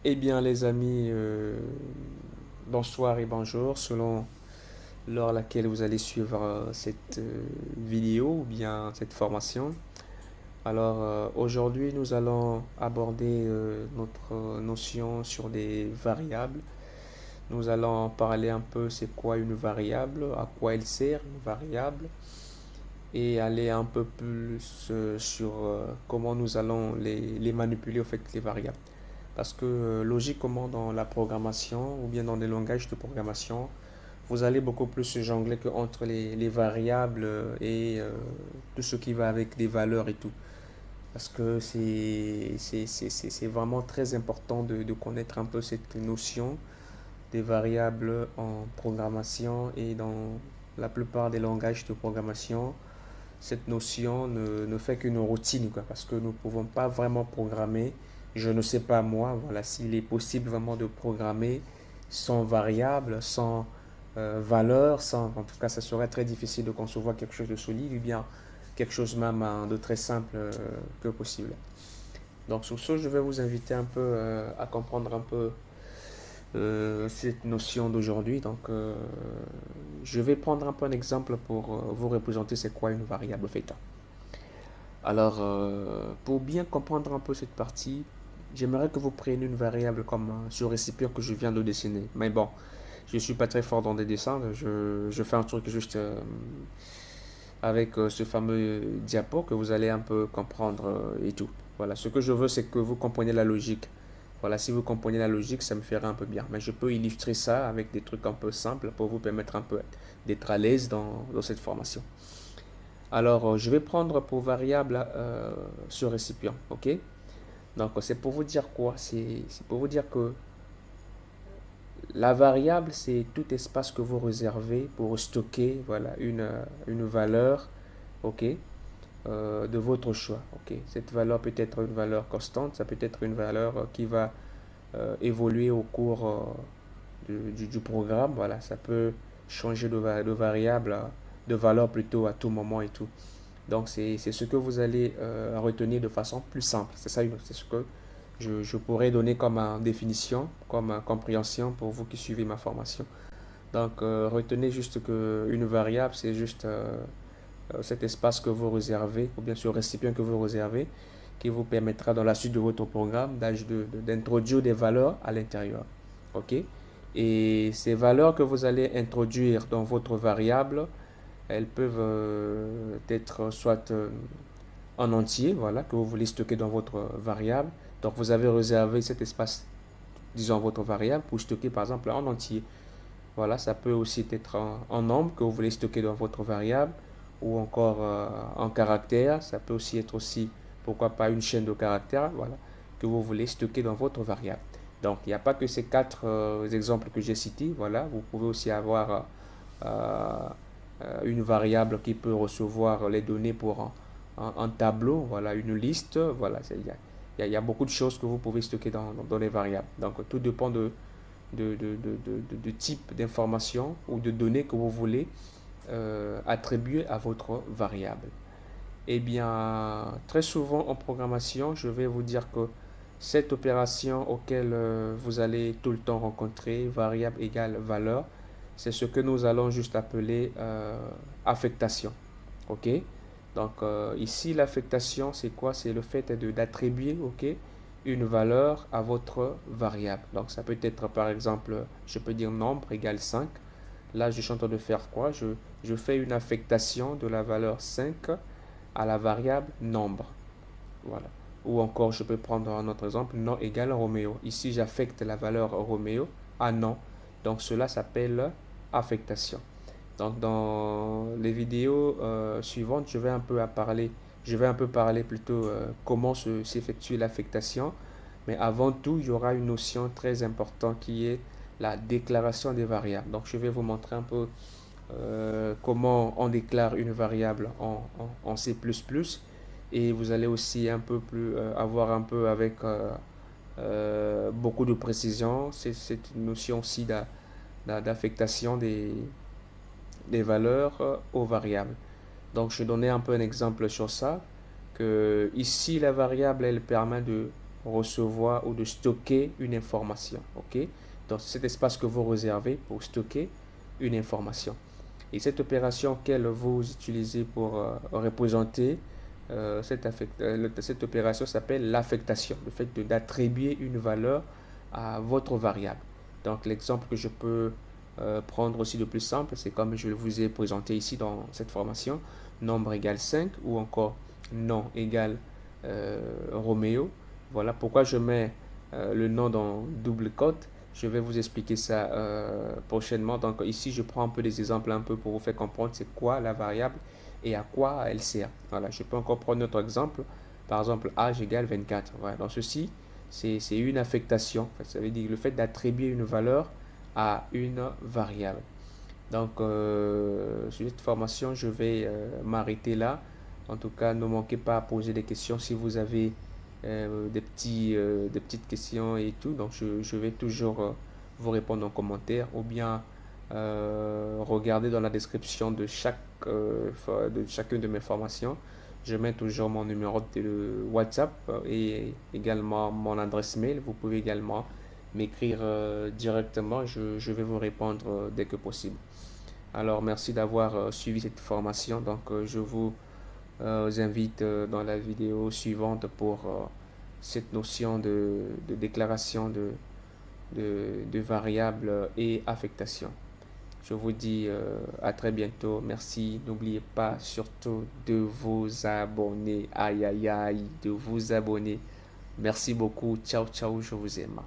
Eh bien, les amis, bonsoir et bonjour, selon l'heure à laquelle vous allez suivre cette vidéo ou bien cette formation. Alors, aujourd'hui, nous allons aborder notre notion sur des variables. Nous allons parler un peu c'est quoi une variable, à quoi elle sert une variable, et aller un peu plus sur comment nous allons les manipuler au fait les variables. Parce que logiquement dans la programmation ou bien dans des langages de programmation, vous allez beaucoup plus jongler que entre les variables et tout ce qui va avec des valeurs et tout. Parce que c'est vraiment très important de connaître un peu cette notion des variables en programmation et dans la plupart des langages de programmation. Cette notion ne fait qu'une routine, quoi, parce que nous ne pouvons pas vraiment programmer. Je ne sais pas moi, voilà, s'il est possible vraiment de programmer sans variable, sans valeur, sans, en tout cas, ça serait très difficile de concevoir quelque chose de solide ou bien quelque chose même de très simple que possible. Donc sur ce, je vais vous inviter un peu à comprendre un peu cette notion d'aujourd'hui. Donc, je vais prendre un peu un exemple pour vous représenter c'est quoi une variable θ. Alors, pour bien comprendre un peu cette partie, j'aimerais que vous preniez une variable comme ce récipient que je viens de dessiner. Mais bon, je ne suis pas très fort dans des dessins. Je fais un truc juste avec ce fameux diapo que vous allez un peu comprendre et tout. Voilà, ce que je veux, c'est que vous compreniez la logique. Voilà, si vous comprenez la logique, ça me ferait un peu bien. Mais je peux illustrer ça avec des trucs un peu simples pour vous permettre un peu d'être à l'aise dans cette formation. Alors, je vais prendre pour variable ce récipient, ok? Donc, c'est pour vous dire quoi? C'est pour vous dire que la variable, c'est tout espace que vous réservez pour stocker, voilà, une valeur, ok? De votre choix, ok? Cette valeur peut être une valeur constante, ça peut être une valeur qui va évoluer au cours du programme. Voilà, ça peut changer de variable, de valeur plutôt à tout moment et tout. Donc, c'est ce que vous allez retenir de façon plus simple. C'est ça, c'est ce que je pourrais donner comme définition, comme compréhension pour vous qui suivez ma formation. Donc, retenez juste qu'une variable, c'est juste cet espace que vous réservez, ou bien ce récipient que vous réservez, qui vous permettra dans la suite de votre programme d'introduire des valeurs à l'intérieur. OK? Et ces valeurs que vous allez introduire dans votre variable, elles peuvent être soit en entier, voilà, que vous voulez stocker dans votre variable. Donc vous avez réservé cet espace, disons votre variable, pour stocker par exemple en entier. Voilà, ça peut aussi être en nombre que vous voulez stocker dans votre variable ou encore en caractère. Ça peut aussi être aussi, pourquoi pas, une chaîne de caractères, voilà, que vous voulez stocker dans votre variable. Donc, il n'y a pas que ces quatre exemples que j'ai cités. Voilà, vous pouvez aussi avoir euh, une variable qui peut recevoir les données pour un tableau, voilà, une liste. Voilà, il y a beaucoup de choses que vous pouvez stocker dans les variables. Donc, tout dépend de type d'information ou de données que vous voulez attribuer à votre variable. Eh bien, très souvent en programmation, je vais vous dire que cette opération auquel vous allez tout le temps rencontrer, variable égale valeur, c'est ce que nous allons juste appeler affectation. OK? Donc ici, l'affectation, c'est quoi? C'est le fait d'attribuer, OK, une valeur à votre variable. Donc ça peut être par exemple, je peux dire nombre égale 5. Là, je suis en train de faire quoi? Je fais une affectation de la valeur 5 à la variable nombre. Voilà. Ou encore, je peux prendre un autre exemple, nom égale Roméo. Ici, j'affecte la valeur Roméo à nom. Donc cela s'appelle affectation. Donc dans les vidéos suivantes, je vais un peu parler plutôt comment s'effectue l'affectation. Mais avant tout, il y aura une notion très importante qui est la déclaration des variables. Donc je vais vous montrer un peu comment on déclare une variable en C++. Et vous allez aussi un peu plus avoir un peu avec beaucoup de précision. C'est une notion aussi d'affectation des valeurs aux variables. Donc je donnais un peu un exemple sur ça, que ici la variable elle permet recevoir ou de stocker une information. Ok? Donc, c'est cet espace que vous réservez pour stocker une information. Et cette opération qu'elle vous utilisez pour représenter cette opération s'appelle l'affectation, le fait d'attribuer une valeur à votre variable. Donc l'exemple que je peux prendre aussi le plus simple, c'est comme je vous ai présenté ici dans cette formation, nombre égale 5 ou encore nom égale Roméo. Voilà pourquoi je mets le nom dans double quote. Je vais vous expliquer ça prochainement. Donc ici, je prends un peu des exemples un peu pour vous faire comprendre c'est quoi la variable et à quoi elle sert. Voilà, je peux encore prendre notre exemple. Par exemple, âge égale 24. Voilà, donc ceci, c'est une affectation. Ça veut dire le fait d'attribuer une valeur à une variable. Donc, sur cette formation, je vais m'arrêter là. En tout cas, ne manquez pas à poser des questions si vous avez des petites questions et tout. Donc, je vais toujours vous répondre en commentaire ou bien regarder dans la description de chacune de mes formations. Je mets toujours mon numéro de WhatsApp et également mon adresse mail. Vous pouvez également m'écrire directement. Je vais vous répondre dès que possible. Alors, merci d'avoir suivi cette formation. Donc, je vous invite dans la vidéo suivante pour cette notion de déclaration de variables et affectation. Je vous dis à très bientôt. Merci. N'oubliez pas surtout de vous abonner. Aïe, aïe, aïe, de vous abonner. Merci beaucoup. Ciao, ciao. Je vous aime.